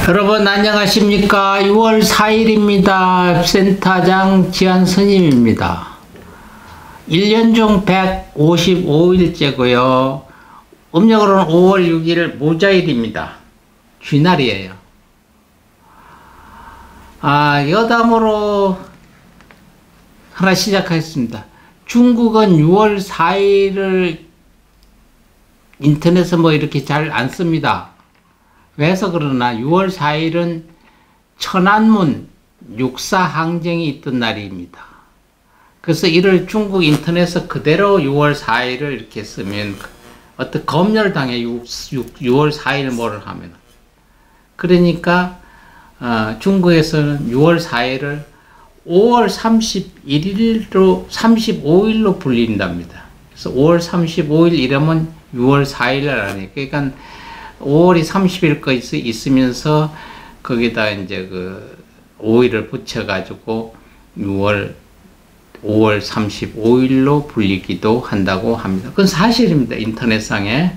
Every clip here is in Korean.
여러분 안녕하십니까. 6월 4일입니다. 센터장 지한스님입니다. 1년 중 155일째고요. 음력으로는 5월 6일 무자일입니다. 쥐날이에요. 여담으로 하나 시작하겠습니다. 중국은 6월 4일을 인터넷에 이렇게 잘 안 씁니다. 왜서 그러나 6월 4일은 천안문 육사항쟁이 있던 날입니다. 그래서 이를 중국 인터넷에 그대로 6월 4일을 이렇게 쓰면 어떤 검열을 당해 6월 4일 뭐를 하면. 그러니까 중국에서는 6월 4일을 5월 35일로 불린답니다. 그래서 5월 35일 이러면 6월 4일이라니. 그러니까 5월이 30일까지 있으면서 거기다 이제 5일을 붙여가지고 5월 35일로 불리기도 한다고 합니다. 그건 사실입니다. 인터넷상에.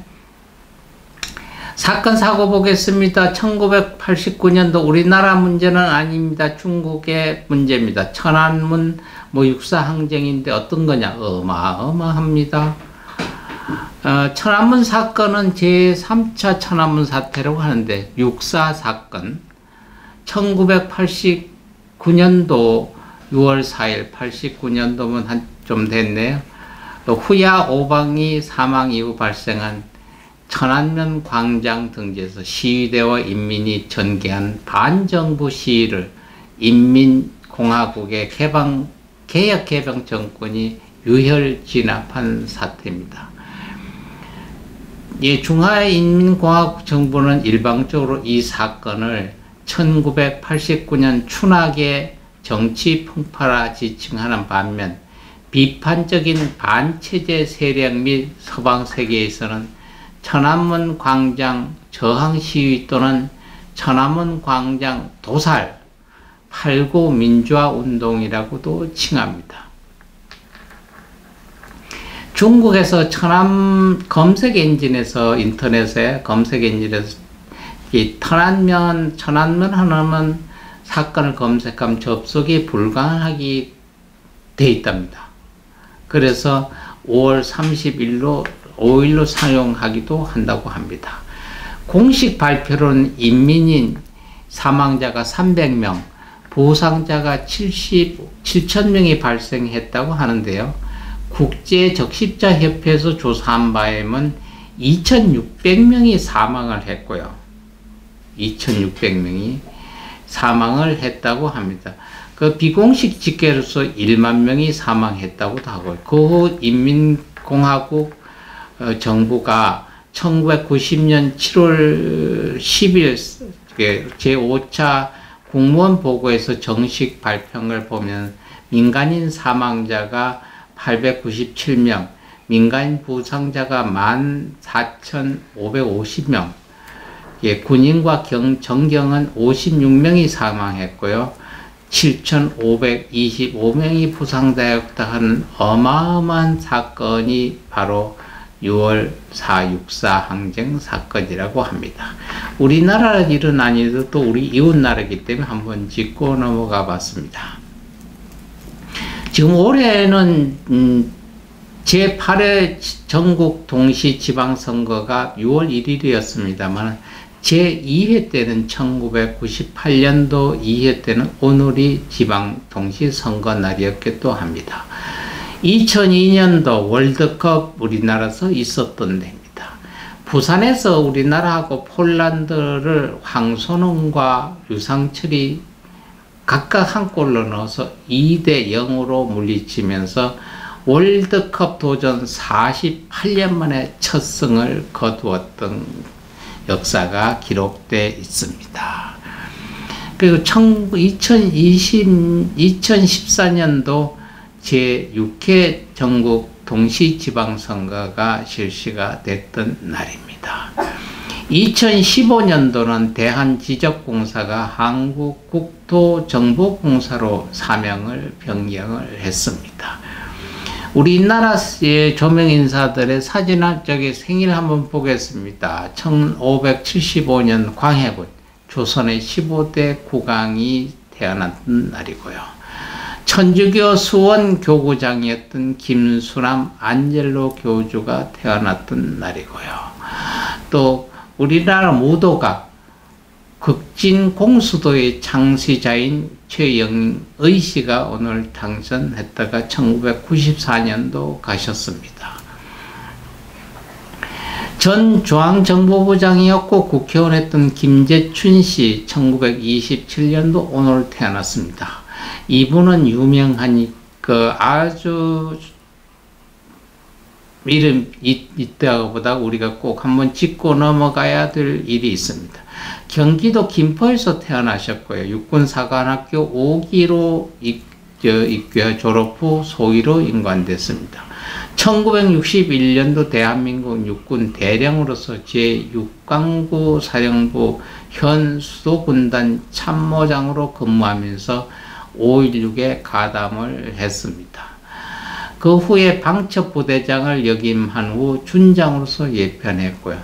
사건 사고 보겠습니다. 1989년도 우리나라 문제는 아닙니다. 중국의 문제입니다. 천안문 육사항쟁인데 어떤 거냐? 어마어마합니다. 천안문 사건은 제3차 천안문 사태라고 하는데 육사 사건 1989년도 6월 4일 89년도면 좀 됐네요. 후야 오방이 사망 이후 발생한 천안면 광장 등지에서 시위대와 인민이 전개한 반정부 시위를 인민공화국의 개혁개방 정권이 유혈 진압한 사태입니다. 중화인민공화국 정부는 일방적으로 이 사건을 1989년 춘악의 정치 풍파라 지칭하는 반면 비판적인 반체제 세력 및 서방 세계에서는 천안문 광장 저항 시위 또는 천안문 광장 도살, 8.9 민주화 운동이라고도 칭합니다. 중국에서 검색 엔진에서 인터넷에 검색 엔진에서 이 천안문 하나만 사건을 검색하면 접속이 불가능하게 돼 있답니다. 그래서 5월 5일로 사용하기도 한다고 합니다. 공식 발표로는 인민인 사망자가 300명, 부상자가 7,000명이 발생했다고 하는데요. 국제적십자협회에서 조사한 바에 의하면 2,600명이 사망을 했고요. 2,600명이 사망을 했다고 합니다. 비공식 집계로서 1만 명이 사망했다고도 하고요. 그 후 인민공화국 정부가 1990년 7월 10일 제5차 국무원 보고에서 정식 발표를 보면 민간인 사망자가 897명, 민간인 부상자가 14,550명, 군인과 정경은 56명이 사망했고요. 7,525명이 부상당했다 하는 어마어마한 사건이 바로 6월 4.64 항쟁 사건이라고 합니다. 우리나라 일은 아니어도 또 우리 이웃나라이기 때문에 한번 짚고 넘어가 봤습니다. 지금 올해는 제8회 전국 동시지방선거가 6월 1일이었습니다만 제2회 때는 1998년도 2회 때는 오늘이 지방 동시선거 날이었기도 합니다. 2002년도 월드컵 우리나라에서 있었던 데입니다. 부산에서 우리나라하고 폴란드를 황선홍과 유상철이 각각 한 골로 넣어서 2대 0으로 물리치면서 월드컵 도전 48년 만에 첫 승을 거두었던 역사가 기록되어 있습니다. 그리고 2014년도 제6회 전국 동시지방선거가 실시가 됐던 날입니다. 2015년도는 대한지적공사가 한국국토정보공사로 사명을 변경을 했습니다. 우리나라의 조명인사들의 사진학적인 생일 한번 보겠습니다. 1575년 광해군 조선의 15대 국왕이 태어났던 날이고요. 천주교 수원 교구장이었던 김수남 안젤로 교주가 태어났던 날이고요. 또 우리나라 무도가 극진 공수도의 창시자인 최영의 씨가 오늘 당선했다가 1994년도 가셨습니다. 전 중앙정보부장이었고 국회의원했던 김재춘 씨 1927년도 오늘 태어났습니다. 이분은 유명한 아주 이름 있다고보다 우리가 꼭 한번 짚고 넘어가야 될 일이 있습니다. 경기도 김포에서 태어나셨고요. 육군사관학교 5기로 입교 졸업 후 소위로 임관됐습니다. 1961년도 대한민국 육군 대령으로서 제6강구 사령부 현 수도군단 참모장으로 근무하면서 5.16에 가담을 했습니다. 그 후에 방첩부대장을 역임한 후 준장으로서 예편했고요.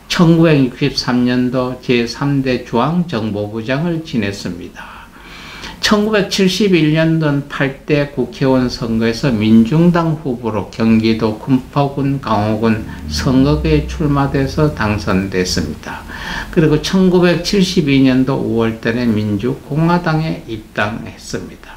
1963년도 제3대 중앙정보부장을 지냈습니다. 1971년도 8대 국회의원 선거에서 민중당 후보로 경기도 군포군 강호군 선거구에 출마돼서 당선됐습니다. 그리고 1972년도 5월달에 민주공화당에 입당했습니다.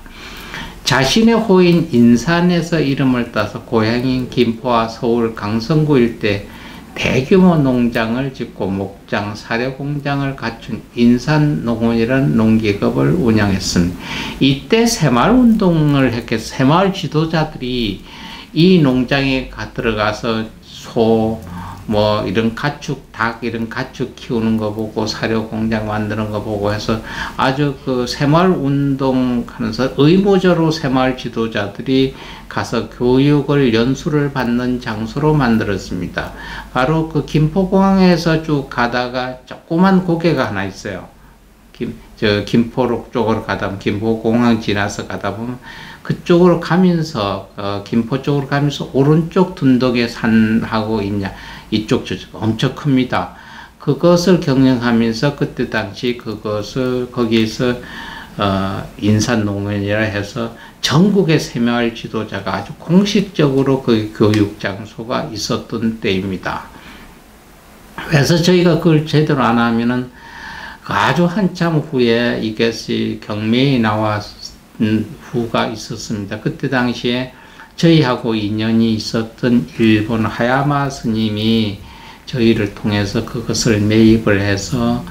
자신의 호인 인산에서 이름을 따서 고향인 김포와 서울 강성구 일대 대규모 농장을 짓고 목장, 사료공장을 갖춘 인산농원이라는 농기업을 운영했습니다. 이때 새마을운동을 했겠 새마을 지도자들이 이 농장에 들어가서 소, 이런 가축, 닭 이런 가축 키우는 거 보고 사료공장 만드는 거 보고 해서 아주 새마을운동 하면서 의무적으로 새마을 지도자들이 가서 교육을 연수를 받는 장소로 만들었습니다. 바로 김포공항에서 쭉 가다가 조그만 고개가 하나 있어요. 김포로 쪽으로 가다 보면 김포공항 지나서 가다 보면 그쪽으로 가면서 김포 쪽으로 가면서 오른쪽 둔덕의 산하고 있냐 이쪽 저쪽 엄청 큽니다. 그것을 경영하면서 그때 당시 거기에서 인산농원이라 해서 전국의 새마을 지도자가 아주 공식적으로 그 교육 장소가 있었던 때입니다. 그래서 저희가 그걸 제대로 안 하면은 아주 한참 후에 이것이 경매에 나왔 후가 있었습니다. 그때 당시에 저희하고 인연이 있었던 일본 하야마 스님이 저희를 통해서 그것을 매입을 해서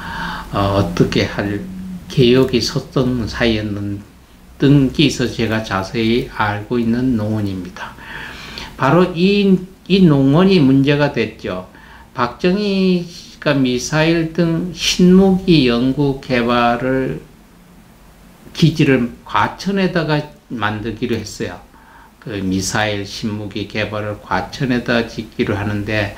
어떻게 할 개혁이 섰던 사이였는 게 있어서 제가 자세히 알고 있는 농원입니다. 바로 이 농원이 문제가 됐죠. 박정희가 미사일 등 신무기 연구 개발을 기지를 과천에다가 만들기로 했어요. 그 미사일 신무기 개발을 과천에다 짓기로 하는데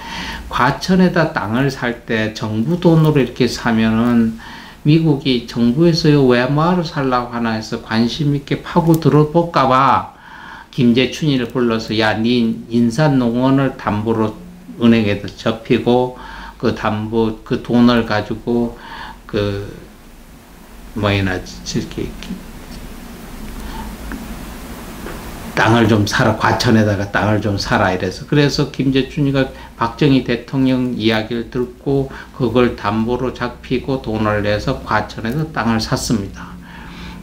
과천에다 땅을 살 때 정부 돈으로 이렇게 사면은 미국이 정부에서 왜 뭐하러 살라고 하나 해서 관심 있게 파고 들어볼까봐 김재춘이를 불러서 야, 네 인산농원을 담보로 은행에다 접히고 그 담보 그 돈을 가지고 이렇게 땅을 좀 사라, 과천에다가 땅을 좀 사라 이래서 그래서 김재춘이가 박정희 대통령 이야기를 듣고 그걸 담보로 잡히고 돈을 내서 과천에서 땅을 샀습니다.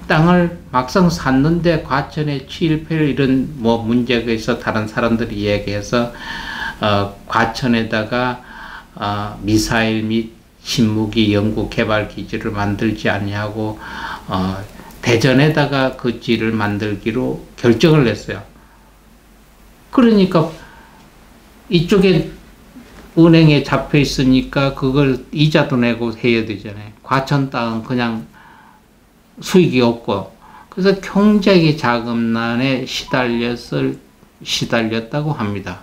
땅을 막상 샀는데 과천에 취일패를 이런 문제가 있어 다른 사람들이 얘기해서 과천에다가 미사일 및 신무기 연구 개발 기지를 만들지 않냐고 대전에다가 그 지를 만들기로 결정을 냈어요. 그러니까 이쪽에 은행에 잡혀 있으니까 그걸 이자도 내고 해야 되잖아요. 과천 땅은 그냥 수익이 없고 그래서 경제의 자금난에 시달렸다고 합니다.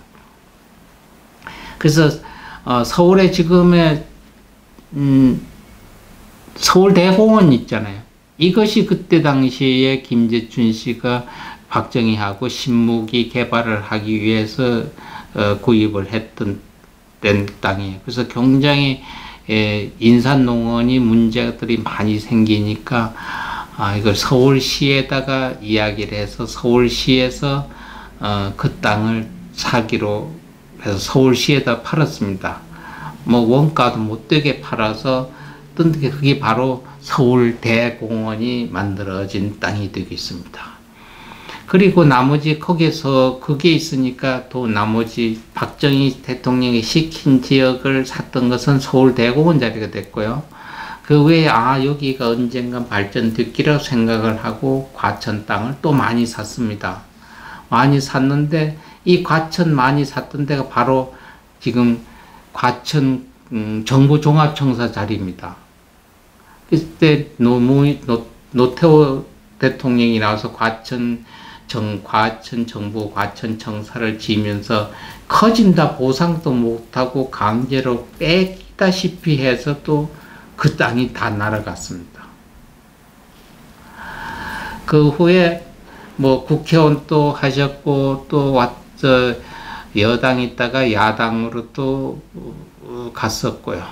그래서 서울에 지금의 서울대공원 있잖아요. 이것이 그때 당시에 김재춘 씨가 박정희하고 신무기 개발을 하기 위해서 구입을 했던 땅이에요. 그래서 굉장히 인산농원이 문제들이 많이 생기니까 이걸 서울시에다가 이야기를 해서 서울시에서 그 땅을 사기로 해서 서울시에다 팔았습니다. 뭐 원가도 못되게 팔아서 그게 바로 서울대공원이 만들어진 땅이 되겠습니다. 그리고 나머지 거기서 그게 있으니까 또 나머지 박정희 대통령이 시킨 지역을 샀던 것은 서울대공원 자리가 됐고요. 그 외에 여기가 언젠간 발전됐기라고 생각을 하고 과천 땅을 또 많이 샀습니다. 많이 샀는데 이 과천 많이 샀던 데가 바로 지금 과천 정부종합청사 자리입니다. 그때 노태우 대통령이 나와서 과천 정부 과천청사를 지면서 커진다 보상도 못하고 강제로 뺏기다시피 해서 또 그 땅이 다 날아갔습니다. 그 후에 뭐 국회의원 또 하셨고 또 여당 있다가 야당으로 또 갔었고요.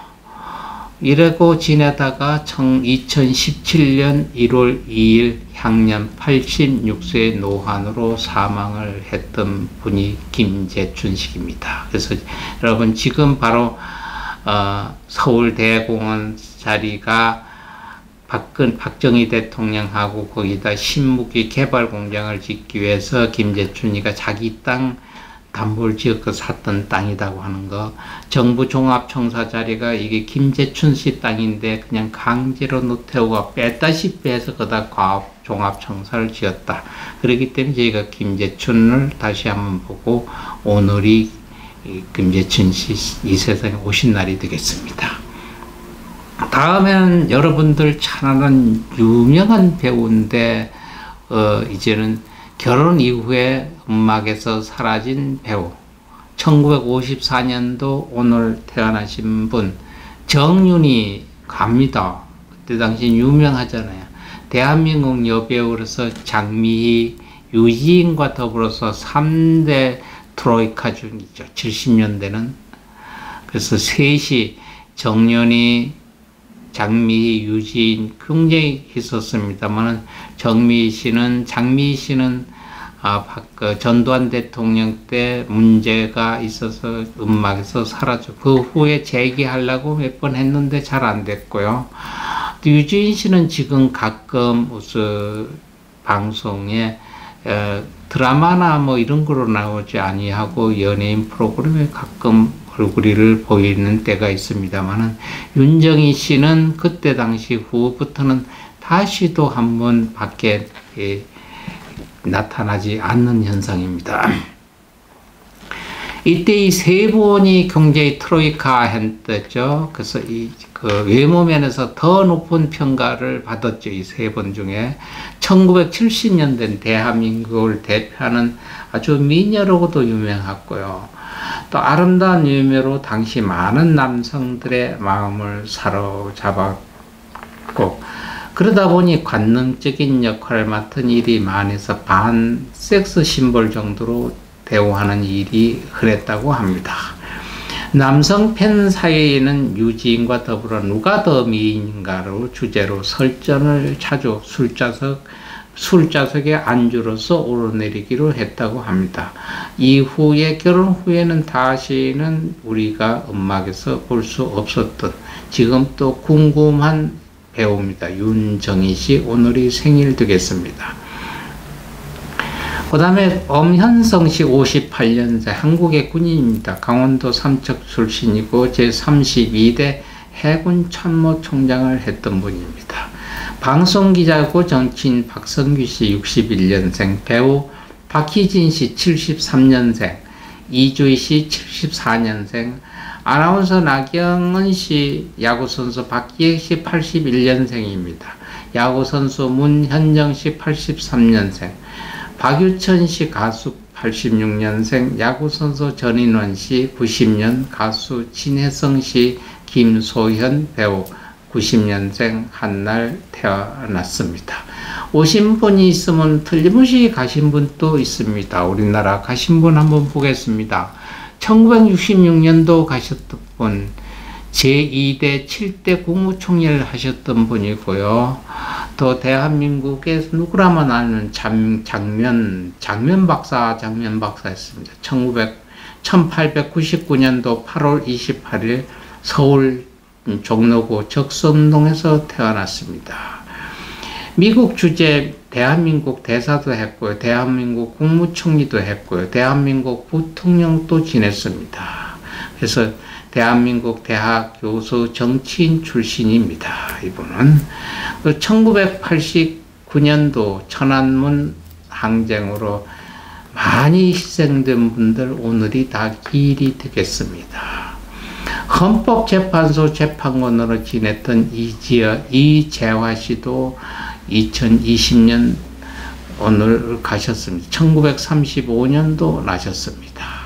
이러고 지내다가 2017년 1월 2일 향년 86세 노환으로 사망을 했던 분이 김재춘식입니다. 그래서 여러분 지금 바로 서울대공원 자리가 박정희 대통령하고 거기다 신무기 개발 공장을 짓기 위해서 김재춘이가 자기 땅 담보를 지어서 샀던 땅이라고 하는 거. 정부 종합청사 자리가 이게 김재춘 씨 땅인데 그냥 강제로 노태우가 뺐다시피 해서 거기다 종합청사를 지었다. 그렇기 때문에 저희가 김재춘을 다시 한번 보고 오늘이 김재춘 씨 이 세상에 오신 날이 되겠습니다. 다음에는 여러분들 잘 아는 유명한 배우인데 이제는 결혼 이후에 음악에서 사라진 배우 1954년도 오늘 태어나신 분 정윤이 갑니다. 그때 당시 유명하잖아요. 대한민국 여배우로서 장미희, 유지인과 더불어서 3대 트로이카 중이죠. 70년대는. 그래서 셋이 정윤이, 장미희, 유지인 굉장히 있었습니다만 장미희 씨는 전두환 대통령 때 문제가 있어서 음악에서 사라져. 그 후에 재기하려고 몇 번 했는데 잘 안 됐고요. 유지인 씨는 지금 가끔 무슨 방송에 드라마나 뭐 이런 거로 나오지 아니하고 연예인 프로그램에 가끔 얼굴을 보이는 때가 있습니다만은 윤정희 씨는 그때 당시 후부터는 다시도 한번 밖에 나타나지 않는 현상입니다. 이때 이 세 분이 굉장히 트로이카 했죠. 그래서 그 외모 면에서 더 높은 평가를 받았죠. 이 세 분 중에 1970년대 대한민국을 대표하는 아주 미녀로도 유명했고요. 또 아름다운 유머로 당시 많은 남성들의 마음을 사로잡았고, 그러다 보니 관능적인 역할을 맡은 일이 많아서 반섹스 심볼 정도로 대우하는 일이 흔했다고 합니다. 남성 팬 사이에는 유지인과 더불어 누가 더 미인인가를 주제로 설전을 자주 술자석의 안주로서 오르내리기로 했다고 합니다. 이후에 결혼 후에는 다시는 우리가 음악에서 볼 수 없었던 지금 또 궁금한 배우입니다. 윤정희 씨 오늘이 생일 되겠습니다. 그 다음에 엄현성 씨 58년생 한국의 군인입니다. 강원도 삼척 출신이고 제32대 해군 참모총장을 했던 분입니다. 방송기자고 정치인 박성규 씨 61년생, 배우 박희진 씨 73년생, 이주희 씨 74년생, 아나운서 나경은 씨, 야구선수 박기획 씨 81년생입니다. 야구선수 문현정 씨 83년생, 박유천 씨 가수 86년생, 야구선수 전인원 씨 90년, 가수 진혜성 씨, 김소현 배우 90년생 한날 태어났습니다. 오신 분이 있으면 틀림없이 가신 분도 있습니다. 우리나라 가신 분 한번 보겠습니다. 1966년도 가셨던 분 제2대 7대 국무총리를 하셨던 분이고요. 또 대한민국에서 누구라면 아는 장면 박사였습니다. 1899년도 8월 28일 서울 종로구 적선동에서 태어났습니다. 미국 주재 대한민국 대사도 했고요. 대한민국 국무총리도 했고요. 대한민국 부통령도 지냈습니다. 그래서 대한민국 대학 교수 정치인 출신입니다. 이분은 1989년도 천안문 항쟁으로 많이 희생된 분들 오늘이 다 기일이 되겠습니다. 헌법재판소 재판관으로 지냈던 이재화 씨도 2020년 오늘 가셨습니다. 1935년도 나셨습니다.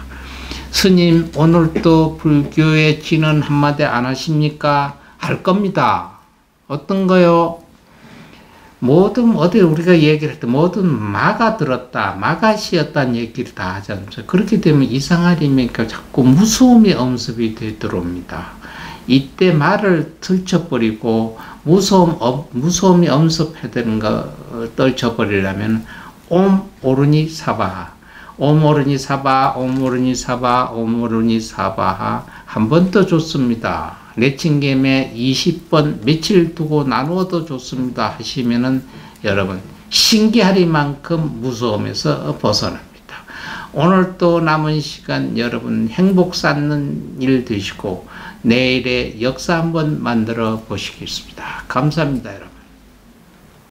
스님, 오늘도 불교의 진언 한마디 안 하십니까? 할 겁니다. 어떤 거요? 모든, 어디 우리가 얘기를 할 때 모든 마가 들었다, 마가 씌었다는 얘기를 다 하지 않습니까? 그렇게 되면 이상하리니까 자꾸 무서움이 엄습이 들어옵니다. 이때 말을 들쳐버리고 무서움이 엄습해되는 거 떨쳐버리려면 옴 오르니 사바하, 옴 오르니 사바, 옴 오르니 사바, 옴 오르니 사바하 한 번 더 좋습니다. 내친김에 20번 며칠 두고 나누어도 좋습니다 하시면은 여러분 신기하리만큼 무서움에서 벗어납니다. 오늘 또 남은 시간 여러분 행복 쌓는 일 되시고 내일의 역사 한번 만들어 보시겠습니다. 감사합니다, 여러분.